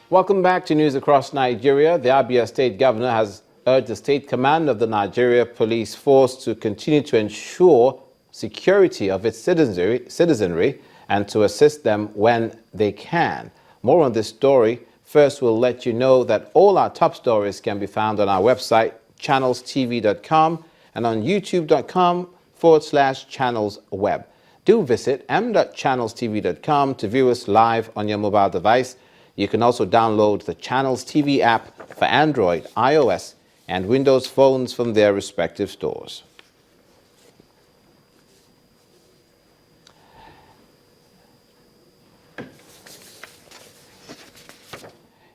Welcome back to News Across Nigeria. The Abia State Governor has urged the State Command of the Nigeria Police Force to continue to ensure security of its citizenry and to assist them when they can. More on this story. First, we'll let you know that all our top stories can be found on our website, channelstv.com, and on youtube.com/channelsweb. Do visit m.channelstv.com to view us live on your mobile device. You can also download the Channels TV app for Android, iOS, and Windows phones from their respective stores.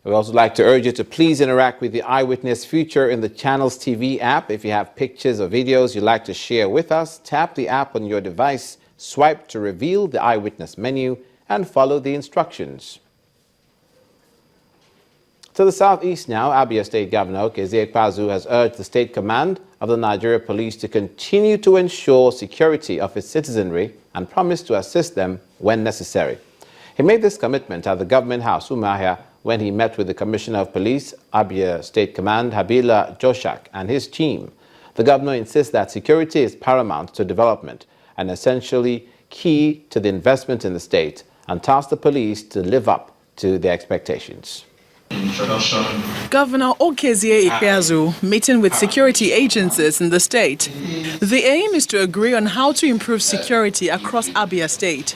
We'd also like to urge you to please interact with the Eyewitness feature in the Channels TV app. If you have pictures or videos you'd like to share with us, tap the app on your device, swipe to reveal the Eyewitness menu, and follow the instructions. To the southeast now, Abia State Governor Pt.2 has urged the State Command of the Nigeria Police to continue to ensure security of its citizenry and promise to assist them when necessary. He made this commitment at the Government House, Umuahia, when he met with the Commissioner of Police, Abia State Command, Habila Joshak, and his team. The governor insists that security is paramount to development and essentially key to the investment in the state, and tasked the police to live up to their expectations. Governor Okezie Ikpeazu meeting with security agencies in the state. The aim is to agree on how to improve security across Abia State.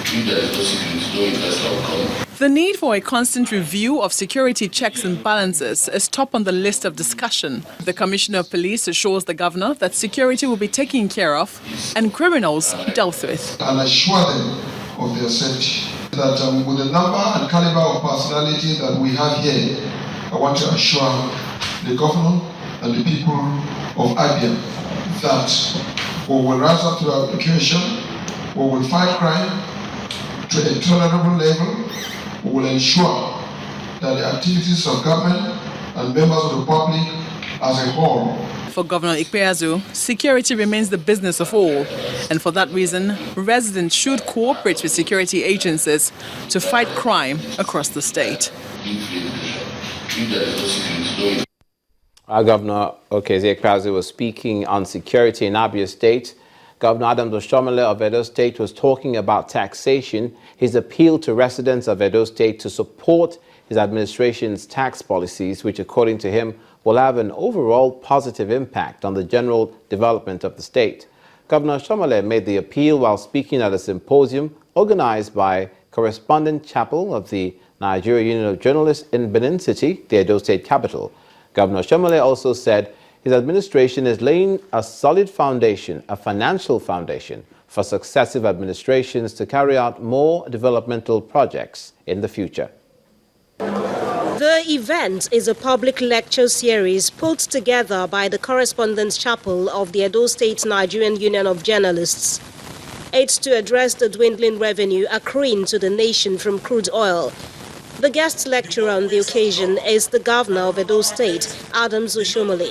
The need for a constant review of security checks and balances is top on the list of discussion. The Commissioner of Police assures the governor that security will be taken care of and criminals dealt with. And assure them of their safety. That with the number and caliber of personality that we have here, I want to assure the governor and the people of Abia that we will rise up to our occasion, we will fight crime to a tolerable level, we will ensure that the activities of government and members of the public as a whole. For Governor Ikpeazu, security remains the business of all, and for that reason, residents should cooperate with security agencies to fight crime across the state. Our Governor Okezie Ikpeazu was speaking on security in Abia State. Governor Oshiomhole of Edo State was talking about taxation. His appeal to residents of Edo State to support his administration's tax policies, which according to him will have an overall positive impact on the general development of the state. Governor Oshiomhole made the appeal while speaking at a symposium organized by Correspondent Chapel of the Nigeria Union of Journalists in Benin City, the Edo State capital. Governor Oshiomhole also said his administration is laying a solid foundation, a financial foundation, for successive administrations to carry out more developmental projects in the future. The event is a public lecture series put together by the Correspondence Chapel of the Edo State Nigerian Union of Journalists. It's to address the dwindling revenue accruing to the nation from crude oil. The guest lecturer on the occasion is the Governor of Edo State, Oshiomhole.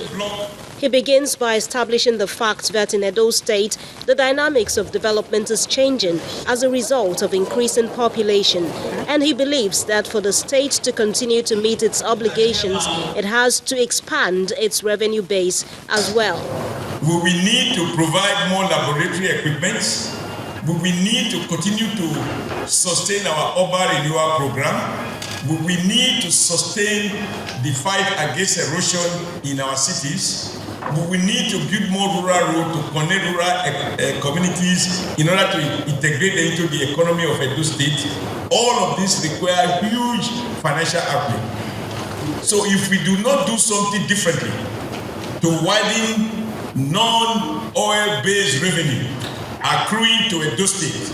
He begins by establishing the fact that in Edo State, the dynamics of development is changing as a result of increasing population, and he believes that for the state to continue to meet its obligations, it has to expand its revenue base as well. We will need to provide more laboratory equipment. We will need to continue to sustain our urban renewal program. We will need to sustain the fight against erosion in our cities. We will need to build more rural roads to connect rural communities in order to integrate them into the economy of Edo State. All of this requires huge financial outlay. So if we do not do something differently to widen non-oil-based revenue accruing to Edo State,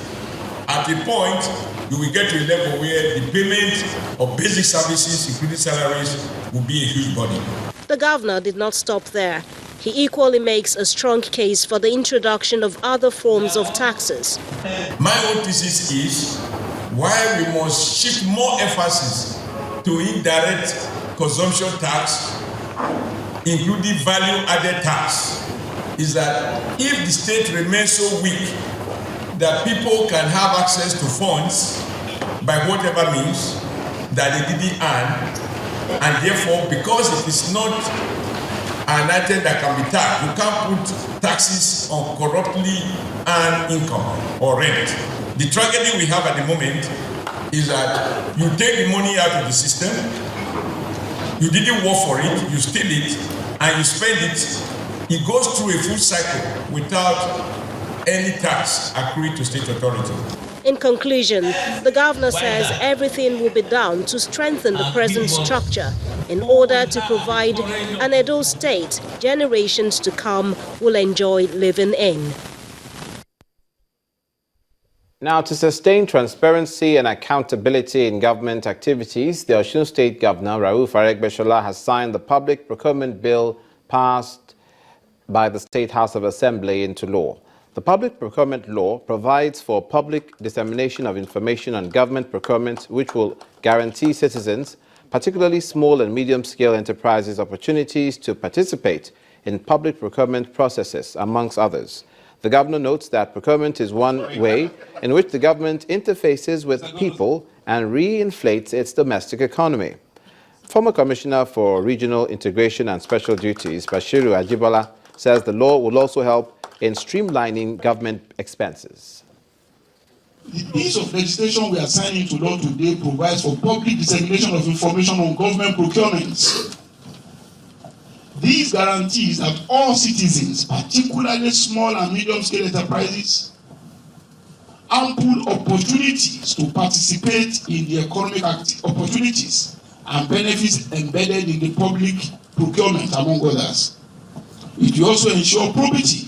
at a point we will get to a level where the payment of basic services, including salaries, will be a huge burden. The governor did not stop there. He equally makes a strong case for the introduction of other forms of taxes. My own thesis is why we must shift more emphasis to indirect consumption tax, including value-added tax, is that if the state remains so weak that people can have access to funds by whatever means that they didn't earn, And therefore, because it is not an item that can be taxed, you can't put taxes on corruptly earned income or rent. The tragedy we have at the moment is that you take the money out of the system, you didn't work for it, you steal it, and you spend it. It goes through a full cycle without any tax accrued to state authority. In conclusion, the governor says everything will be done to strengthen the present structure in order to provide an Edo state generations to come will enjoy living in. Now, to sustain transparency and accountability in government activities, the Osun State Governor, Rauf Aregbesola, has signed the public procurement bill passed by the State House of Assembly into law. The public procurement law provides for public dissemination of information on government procurement, which will guarantee citizens, particularly small and medium-scale enterprises, opportunities to participate in public procurement processes, amongst others. The governor notes that procurement is one way in which the government interfaces with people and re-inflates its domestic economy. Former Commissioner for Regional Integration and Special Duties, Bashiru Ajibola, says the law will also help in streamlining government expenses. The piece of legislation we are signing into law today provides for public dissemination of information on government procurements. These guarantees that all citizens, particularly small and medium-scale enterprises, ample opportunities to participate in the economic opportunities and benefits embedded in the public procurement, among others. It will also ensure probity,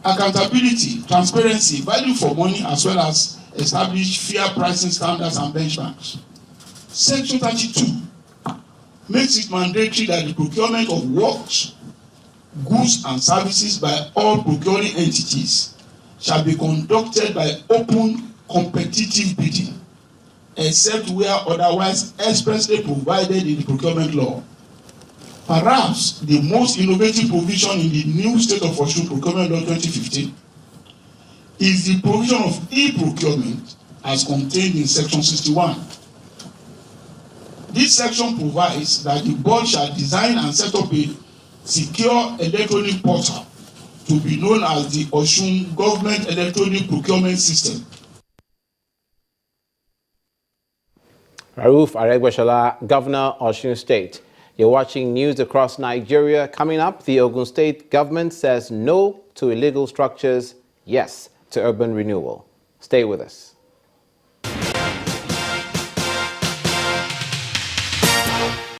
accountability, transparency, value for money, as well as establish fair pricing standards and benchmarks. Section 32 makes it mandatory that the procurement of works, goods and services by all procuring entities shall be conducted by open competitive bidding, except where otherwise expressly provided in the procurement law. Perhaps the most innovative provision in the new State of Osun Procurement Law 2015 is the provision of e-procurement as contained in Section 61. This section provides that the board shall design and set up a secure electronic portal to be known as the Osun Government Electronic Procurement System. Rauf Aregbesola, Governor, Osun State. You're watching news across Nigeria. Coming up, the Ogun State government says no to illegal structures, yes to urban renewal. Stay with us.